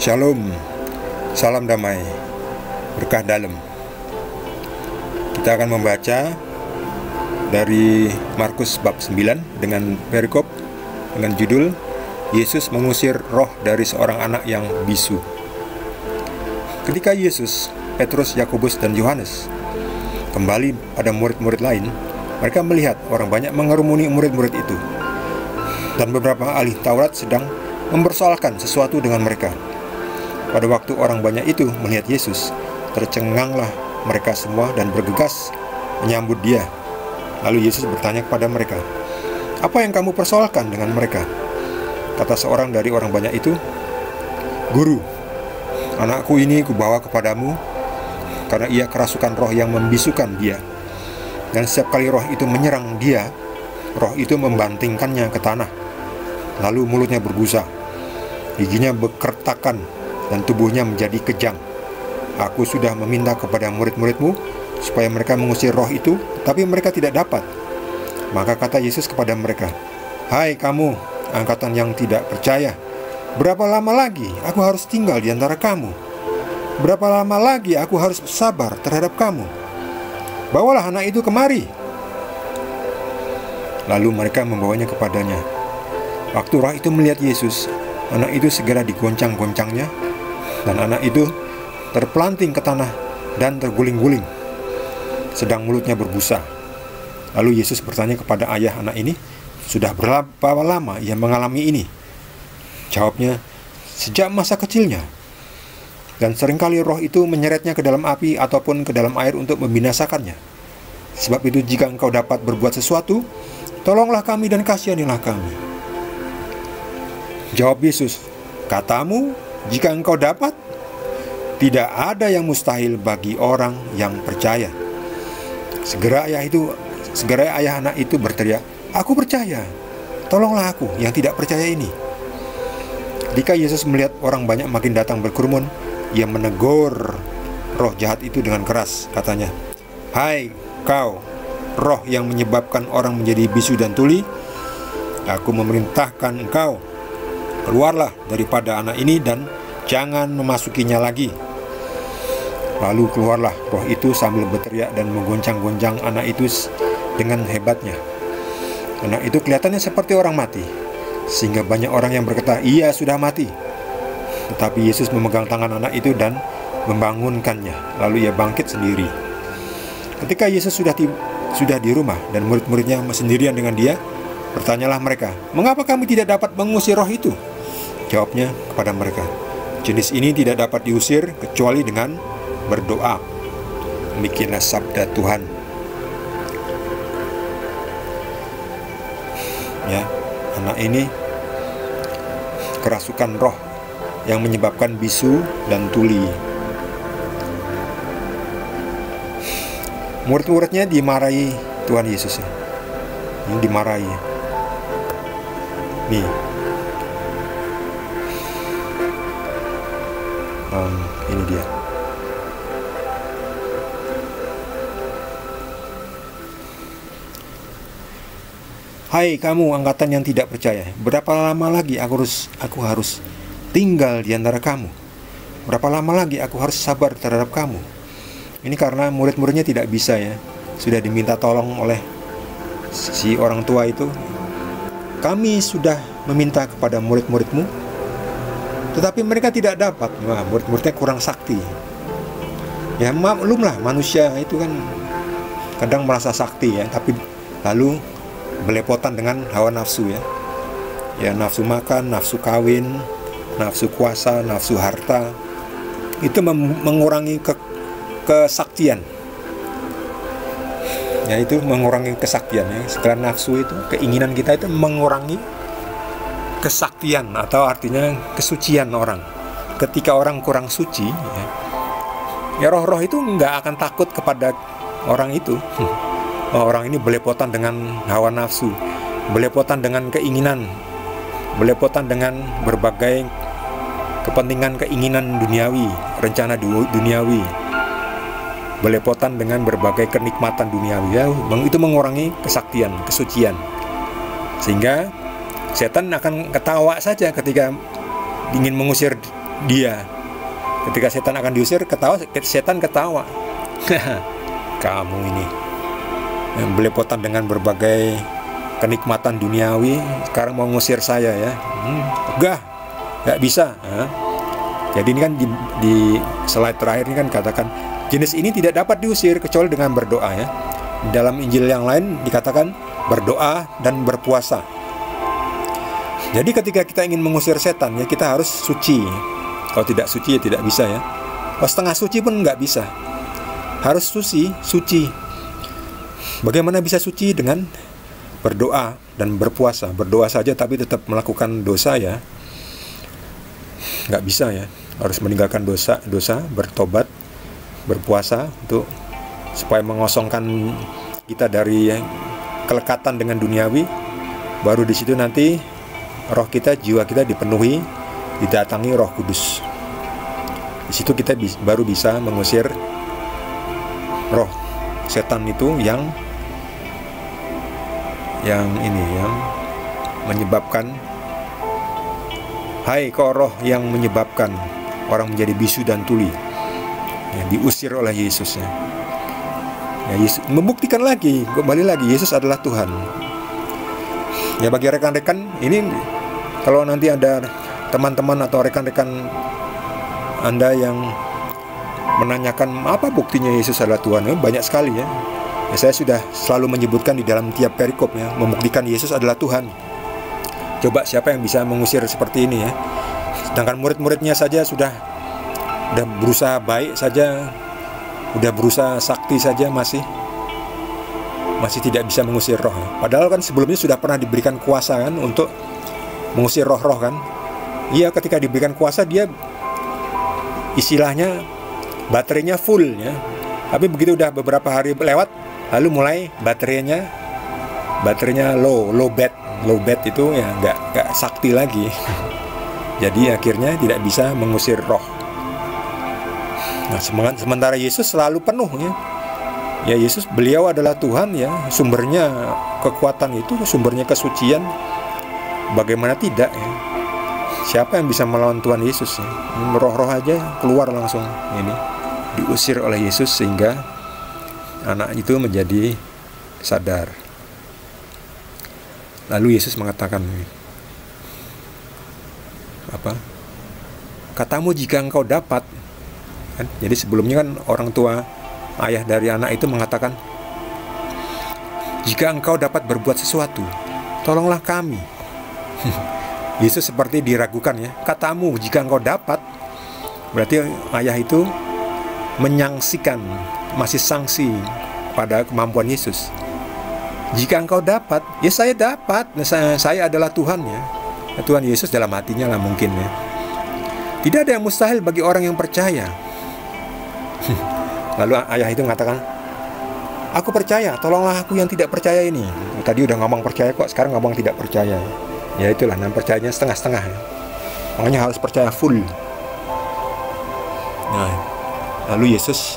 Shalom, salam damai, berkah dalam. Kita akan membaca dari Markus bab 9 dengan perikop dengan judul Yesus mengusir roh dari seorang anak yang bisu. Ketika Yesus, Petrus, Yakobus, dan Yohanes kembali pada murid-murid lain, mereka melihat orang banyak mengerumuni murid-murid itu, dan beberapa ahli Taurat sedang mempersoalkan sesuatu dengan mereka. Pada waktu orang banyak itu melihat Yesus, tercenganglah mereka semua dan bergegas menyambut dia. Lalu Yesus bertanya kepada mereka, "Apa yang kamu persoalkan dengan mereka?" Kata seorang dari orang banyak itu, "Guru, anakku ini kubawa kepadamu karena ia kerasukan roh yang membisukan dia. Dan setiap kali roh itu menyerang dia, roh itu membantingkannya ke tanah. Lalu mulutnya berbusa, giginya berkertakan, dan tubuhnya menjadi kejang. Aku sudah meminta kepada murid-muridmu supaya mereka mengusir roh itu, tapi mereka tidak dapat." Maka kata Yesus kepada mereka, "Hai kamu, angkatan yang tidak percaya, berapa lama lagi aku harus tinggal di antara kamu? Berapa lama lagi aku harus sabar terhadap kamu? Bawalah anak itu kemari." Lalu mereka membawanya kepadanya. Waktu roh itu melihat Yesus, anak itu segera digoncang-goncangnya, dan anak itu terpelanting ke tanah dan terguling-guling, sedang mulutnya berbusa. Lalu Yesus bertanya kepada ayah anak ini, "Sudah berapa lama ia mengalami ini?" Jawabnya, "Sejak masa kecilnya. Dan seringkali roh itu menyeretnya ke dalam api ataupun ke dalam air untuk membinasakannya. Sebab itu jika engkau dapat berbuat sesuatu, tolonglah kami dan kasihanilah kami." Jawab Yesus, "Katamu, jika engkau dapat, tidak ada yang mustahil bagi orang yang percaya." Segera ayah anak itu berteriak, "Aku percaya, tolonglah aku yang tidak percaya ini." Ketika Yesus melihat orang banyak makin datang berkerumun, ia menegur roh jahat itu dengan keras. Katanya, "Hai kau, roh yang menyebabkan orang menjadi bisu dan tuli, aku memerintahkan engkau, keluarlah daripada anak ini dan jangan memasukinya lagi." Lalu keluarlah roh itu sambil berteriak dan menggoncang-goncang anak itu dengan hebatnya. Anak itu kelihatannya seperti orang mati, sehingga banyak orang yang berkata, "Ia sudah mati." Tetapi Yesus memegang tangan anak itu dan membangunkannya. Lalu ia bangkit sendiri. Ketika Yesus sudah di rumah dan murid-muridnya sendirian dengan dia, bertanyalah mereka, "Mengapa kami tidak dapat mengusir roh itu?" Jawabnya kepada mereka, "Jenis ini tidak dapat diusir kecuali dengan berdoa." Demikianlah sabda Tuhan. Ya, anak ini kerasukan roh yang menyebabkan bisu dan tuli. Murid-muridnya dimarahi Tuhan Yesus. Ini dimarahi. Nih. Ini dia. "Hai kamu angkatan yang tidak percaya, berapa lama lagi aku harus tinggal di antara kamu? Berapa lama lagi aku harus sabar terhadap kamu?" Ini karena murid-muridnya tidak bisa ya. Sudah diminta tolong oleh si orang tua itu. "Kami sudah meminta kepada murid-muridmu, tetapi mereka tidak dapat." Wah, murid-muridnya kurang sakti. Ya maklumlah, manusia itu kan kadang merasa sakti ya, tapi lalu belepotan dengan hawa nafsu ya. Ya, nafsu makan, nafsu kawin, nafsu kuasa, nafsu harta. Itu mengurangi kesaktian. Ya, itu mengurangi kesaktian ya. Setelah nafsu itu, keinginan kita itu mengurangi kesaktian atau artinya kesucian orang. Ketika orang kurang suci ya roh-roh itu nggak akan takut kepada orang itu. Orang ini belepotan dengan hawa nafsu, belepotan dengan keinginan, belepotan dengan berbagai kepentingan keinginan duniawi, rencana duniawi, belepotan dengan berbagai kenikmatan duniawi ya, itu mengurangi kesaktian, kesucian. Sehingga setan akan ketawa saja ketika ingin mengusir dia. Ketika setan akan diusir, setan ketawa. Kamu ini yang belepotan dengan berbagai kenikmatan duniawi, sekarang mau ngusir saya ya? Nggak bisa. Jadi ini kan di slide terakhir ini kan katakan jenis ini tidak dapat diusir kecuali dengan berdoa ya. Dalam Injil yang lain dikatakan berdoa dan berpuasa. Jadi ketika kita ingin mengusir setan ya, kita harus suci. Kalau tidak suci ya tidak bisa ya. Kalau setengah suci pun nggak bisa. Harus suci. Bagaimana bisa suci? Dengan berdoa dan berpuasa. Berdoa saja tapi tetap melakukan dosa ya, nggak bisa ya. Harus meninggalkan dosa, bertobat, berpuasa untuk supaya mengosongkan kita dari kelekatan dengan duniawi. Baru di situ nanti roh kita, jiwa kita dipenuhi, didatangi Roh Kudus. Di situ kita baru bisa mengusir roh setan itu yang menyebabkan, hai kau roh yang menyebabkan orang menjadi bisu dan tuli ya, diusir oleh Yesus ya. Yesus membuktikan lagi, kembali lagi Yesus adalah Tuhan ya. Bagi rekan-rekan ini, kalau nanti ada teman-teman atau rekan-rekan Anda yang menanyakan apa buktinya Yesus adalah Tuhan, banyak sekali ya. Saya sudah selalu menyebutkan di dalam tiap perikop ya, membuktikan Yesus adalah Tuhan. Coba siapa yang bisa mengusir seperti ini ya? Sedangkan murid-muridnya saja sudah berusaha baik saja, udah berusaha sakti saja, masih tidak bisa mengusir roh ya. Padahal kan sebelumnya sudah pernah diberikan kuasa kan untuk mengusir roh-roh kan. Iya, ketika diberikan kuasa dia istilahnya baterainya full ya. Tapi begitu udah beberapa hari lewat, lalu mulai baterainya low bed itu ya nggak sakti lagi. Jadi akhirnya tidak bisa mengusir roh. Nah, sementara Yesus selalu penuh ya. Ya Yesus, beliau adalah Tuhan ya, sumbernya kekuatan itu, sumbernya kesucian. Bagaimana tidak ya? Siapa yang bisa melawan Tuhan Yesus ya? Roh-roh aja keluar langsung ini, diusir oleh Yesus sehingga anak itu menjadi sadar. Lalu Yesus mengatakan apa? Katamu jika engkau dapat kan? Jadi sebelumnya kan orang tua, ayah dari anak itu mengatakan, jika engkau dapat berbuat sesuatu, tolonglah kami. Yesus seperti diragukan ya. Katamu jika engkau dapat, berarti ayah itu menyangsikan, masih sanksi pada kemampuan Yesus. Jika engkau dapat, ya saya dapat. Saya adalah Tuhan ya. Tuhan Yesus dalam hatinya lah mungkin ya. Tidak ada yang mustahil bagi orang yang percaya. Lalu ayah itu mengatakan, aku percaya, tolonglah aku yang tidak percaya ini. Tadi udah ngomong percaya kok, sekarang ngomong tidak percaya. Ya itulah, namanya percayanya setengah-setengah ya. Makanya harus percaya full. Nah, lalu Yesus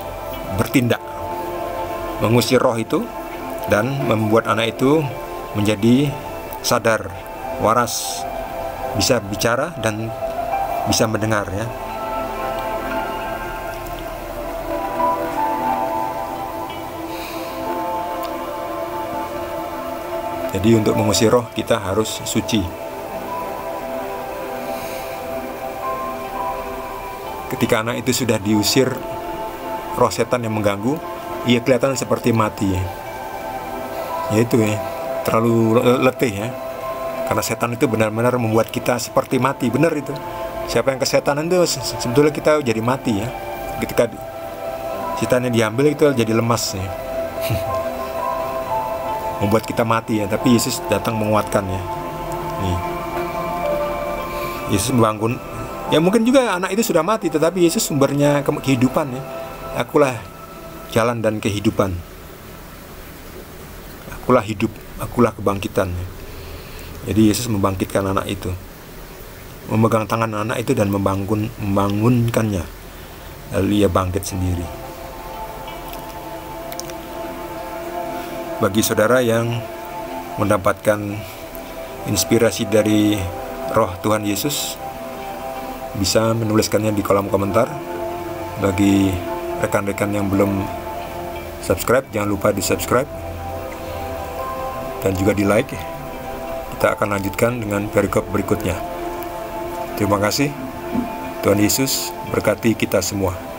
bertindak, mengusir roh itu dan membuat anak itu menjadi sadar, waras, bisa bicara dan bisa mendengar ya. Jadi untuk mengusir roh kita harus suci. Ketika anak itu sudah diusir roh setan yang mengganggu, ia kelihatan seperti mati ya. Yaitu ya, terlalu letih ya. Karena setan itu benar-benar membuat kita seperti mati, benar itu. Siapa yang kesetanan itu sebetulnya kita jadi mati ya. Ketika setannya diambil itu jadi lemas ya. Membuat kita mati ya, tapi Yesus datang menguatkan ya. Nih. Yesus membangun. Ya mungkin juga anak itu sudah mati, tetapi Yesus sumbernya kehidupan ya. Akulah jalan dan kehidupan. Akulah hidup, akulah kebangkitan. Jadi Yesus membangkitkan anak itu, memegang tangan anak itu dan membangunkannya. Lalu ia bangkit sendiri. Bagi saudara yang mendapatkan inspirasi dari roh Tuhan Yesus, bisa menuliskannya di kolom komentar. Bagi rekan-rekan yang belum subscribe, jangan lupa di subscribe dan juga di like. Kita akan lanjutkan dengan perikop berikutnya. Terima kasih. Tuhan Yesus berkati kita semua.